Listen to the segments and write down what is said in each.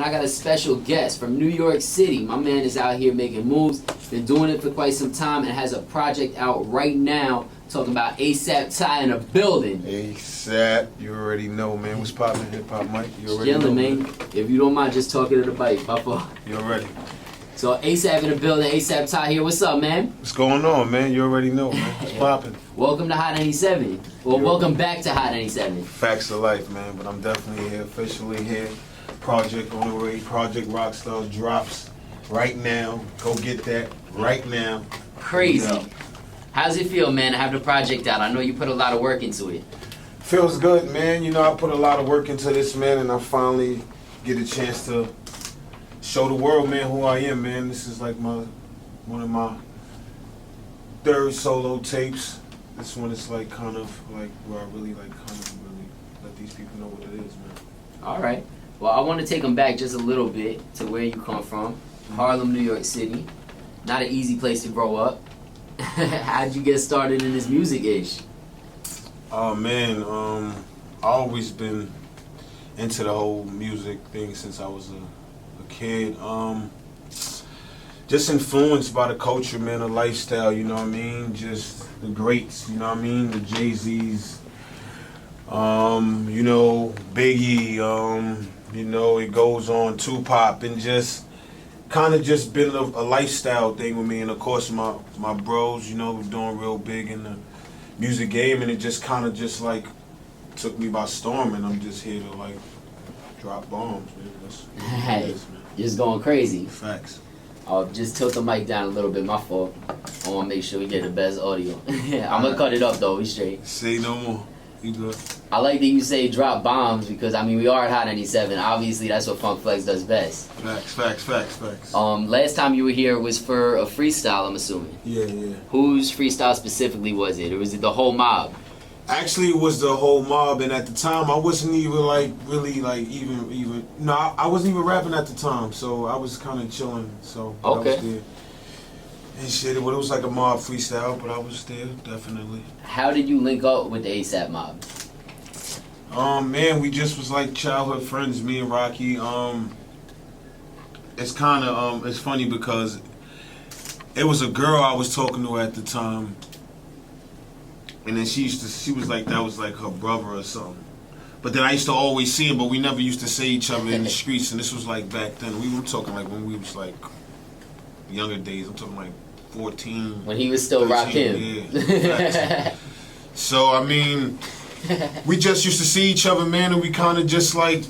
I got a special guest from New York City. My man is out here making moves, been doing it for quite some time, and has a project out right now talking about ASAP TyY in the building. ASAP, you already know, man. What's poppin', HipHopMike? You already Chillin', know, man. If you don't mind just talking to the bike, Papa. You already. So ASAP in the building, ASAP TyY here. What's up, man? What's going on, man? You already know, man. What's poppin'? Welcome to Hot 97. Well, welcome back to Hot 97. Facts of life, man. But I'm definitely here, officially here. Project on the way. Project Rockstars drops right now. Go get that right now. Crazy. Yeah. How's it feel, man, to have the project out? I know you put a lot of work into it. Feels good, man. You know, I put a lot of work into this, man, and I finally get a chance to show the world, man, who I am, man. This is like one of my third solo tapes. This one is like kind of like where I really like kind of really let these people know what it is, man. All right. Well, I want to take them back just a little bit to where you come from. Harlem, New York City. Not an easy place to grow up. How'd you get started in this music-ish? Oh, man, I always been into the whole music thing since I was a kid. Just influenced by the culture, man, the lifestyle, you know what I mean? Just the greats, you know what I mean? The Jay-Z's, you know, Biggie, you know, it goes on, Tupac, and just kind of just been a lifestyle thing with me. And of course my bros, you know, was doing real big in the music game, and it just kind of just like took me by storm, and I'm just here to like drop bombs, man. That's what it is, man. Just going crazy. Facts. Just tilt the mic down a little bit, my fault. I want to make sure we get the best audio. I'm going to cut it up though, we straight. Say no more. You good. I like that you say drop bombs because, I mean, we are at Hot 97. Obviously, that's what Funk Flex does best. Facts. Last time you were here was for a freestyle, I'm assuming. Yeah. Whose freestyle specifically was it? Or was it the whole mob? Actually, it was the whole mob, and at the time, I wasn't even like really like even. No, I wasn't even rapping at the time, so I was kind of chilling. So okay. I was there. And shit, it was like a mob freestyle, but I was there definitely. How did you link up with the ASAP mob? Man, we just was like childhood friends, me and Rocky. It's kind of it's funny because it was a girl I was talking to at the time, and then she was like that was like her brother or something. But then I used to always see him, but we never used to see each other in the streets. And this was like back then. We were talking like when we was like younger days. I'm talking like 14. When he was still 13, rocking. Yeah. So I mean, we just used to see each other, man, and we kind of just like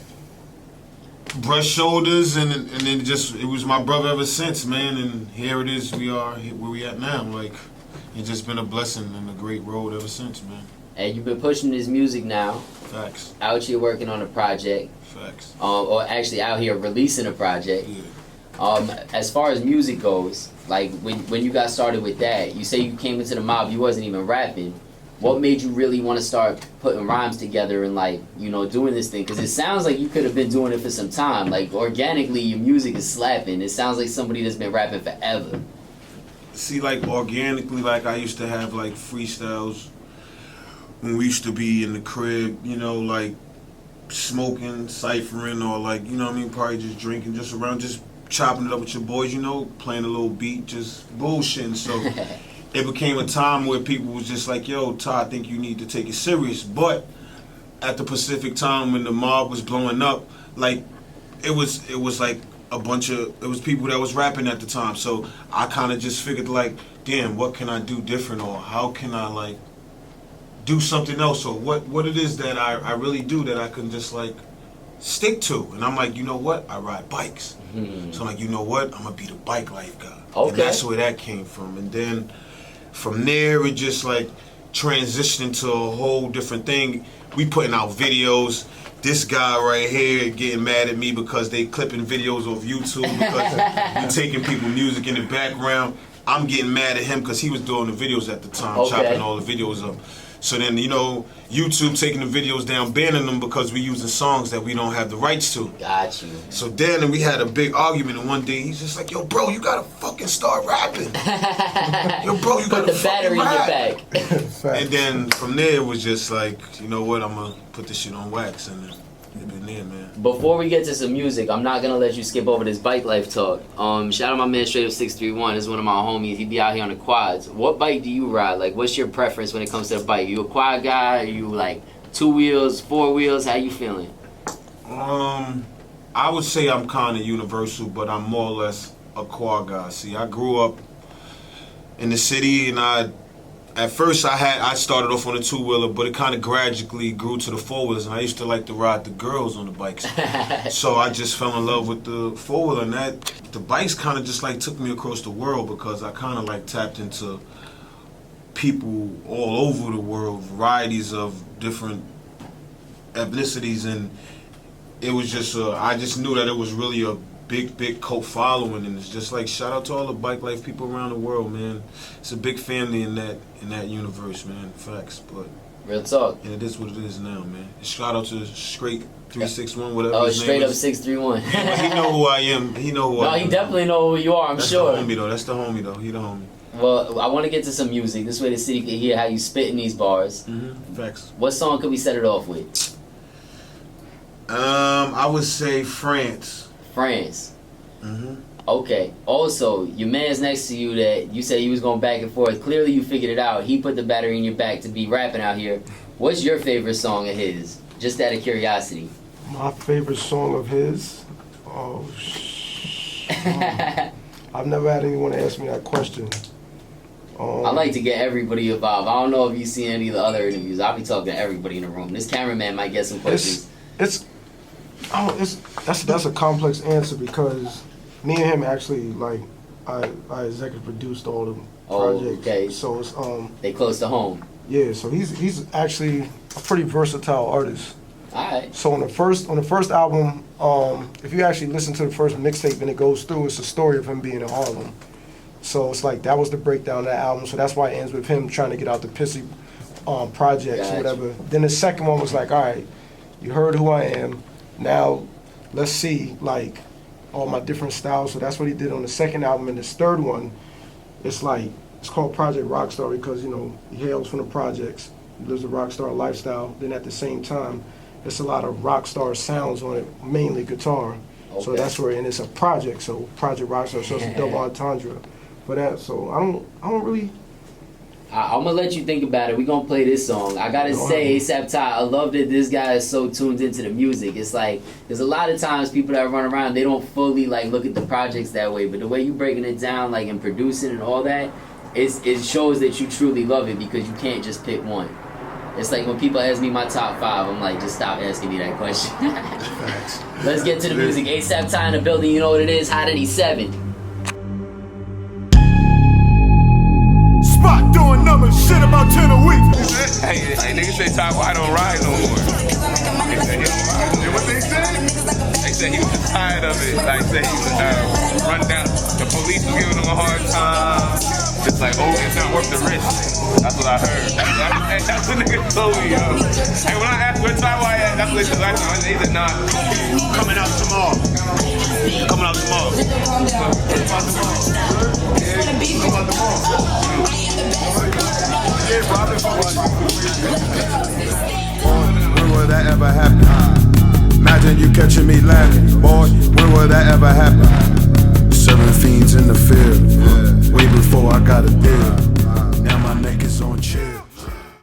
brush shoulders, and then just it was my brother ever since, man. And here it is, we are where we at now. Like it's just been a blessing and a great road ever since, man. And you've been pushing this music now. Facts. Out here working on a project. Facts. Or actually out here releasing a project. Yeah. As far as music goes, like when you got started with that, you say you came into the mob, you wasn't even rapping. What made you really want to start putting rhymes together and like, you know, doing this thing? Because it sounds like you could have been doing it for some time. Like organically, your music is slapping. It sounds like somebody that's been rapping forever. See, like organically, like I used to have like freestyles when we used to be in the crib, you know, like smoking, ciphering, or like, you know what I mean, probably just drinking, just around, just chopping it up with your boys, you know, playing a little beat, just bullshitting. So it became a time where people was just like, yo, Ty, I think you need to take it serious. But at the Pacific time when the mob was blowing up, like it was like a bunch of, it was people that was rapping at the time. So I kind of just figured like, damn, what can I do different, or how can I like do something else, or what it is that I really do that I can just like stick to. And I'm like, you know what? I ride bikes. So I'm like, you know what? I'm gonna be the bike life guy. Okay. And that's where that came from. And then from there, it just like transitioned into a whole different thing. We putting out videos. This guy right here getting mad at me because they clipping videos off YouTube because we taking people music in the background. I'm getting mad at him because he was doing the videos at the time, chopping all the videos up. So then, you know, YouTube taking the videos down, banning them because we using songs that we don't have the rights to. Got you. So then we had a big argument, and one day he's just like, yo, bro, you gotta fucking start rapping. Yo, bro, you gotta put the battery rap. in your back. And then from there, it was just like, you know what, I'm gonna put this shit on wax. And then They've been there, man. Before we get to some music, I'm not gonna let you skip over this bike life talk. Shout out my man Straight Up 631. This is one of my homies. He be out here on the quads. What bike do you ride? Like, what's your preference when it comes to the bike? You a quad guy? Are you like 2 wheels, 4 wheels? How you feeling? I would say I'm kind of universal, but I'm more or less a quad guy. See, I grew up in the city, and at first I started off on a 2-wheeler, but it kind of gradually grew to the 4-wheelers, and I used to like to ride the girls on the bikes. So I just fell in love with the 4-wheeler, and the bikes kind of just like took me across the world, because I kind of like tapped into people all over the world, varieties of different ethnicities, and it was just I just knew that it was really a big cult following, and it's just like, shout out to all the bike life people around the world, man. It's a big family in that universe, man. Facts, but real talk. And it is what it is now, man. Shout out to Straight 361, whatever. Oh, his Straight name Up is. 631. Yeah, but he know who I am. He know who I am. No, he definitely know who you are. I'm That's sure. the homie though. That's the homie though. He the homie. Well, I want to get to some music. This way the city can hear how you spit in these bars. Facts. What song could we set it off with? I would say France. France. Okay. Also, your man's next to you that you said he was going back and forth. Clearly you figured it out. He put the battery in your back to be rapping out here. What's your favorite song of his? Just out of curiosity. My favorite song of his? I've never had anyone ask me that question. I like to get everybody involved. I don't know if you see any of the other interviews. I'll be talking to everybody in the room. This cameraman might get some questions. That's a complex answer, because me and him actually, like, I executive produced all the projects. Okay. So it's They close to home. yeah. So he's actually a pretty versatile artist. Alright. So on the first album, if you actually listen to the first mixtape and it goes through, it's a story of him being in Harlem. So it's like that was the breakdown of that album. So that's why it ends with him trying to get out the pissy projects or whatever. Then the second one was like, all right, you heard who I am. Now let's see like all my different styles. So that's what he did on the second album. And this third one, it's called Project Rockstar, because he hails from the projects. He lives a rockstar lifestyle. Then at the same time, it's a lot of rockstar sounds on it, mainly guitar. Okay. So that's where, and it's a project, so Project Rockstar, so it's a double entendre for that. So I don't really. I'm gonna let you think about it. We're gonna play this song. I gotta say, ASAP TyY, I love that this guy is so tuned into the music. It's like, there's a lot of times people that run around, they don't fully like look at the projects that way, but the way you breaking it down, like, and producing and all that, it shows that you truly love it, because you can't just pick one. It's like when people ask me my top 5, I'm like, just stop asking me that question. Let's get to the music. ASAP TyY in the building, you know what it is, HOT97. Spot doing numbers, shit about 10 a week. Hey, niggas say TyY don't ride no more. They said he don't ride no more. What they said? They said he was just tired of it. Like, say he was run down. The police was giving him a hard time. It's like, oh, it's not worth the risk. That's what I heard. That's what niggas told me, yo. Hey, when I asked where TyY at, that's what they said. They said, nah. Coming out tomorrow. Coming out tomorrow. When will that ever happen? Imagine you catching me laughing, boy. When will that ever happen? Serving fiends in the field, way before I got a deal.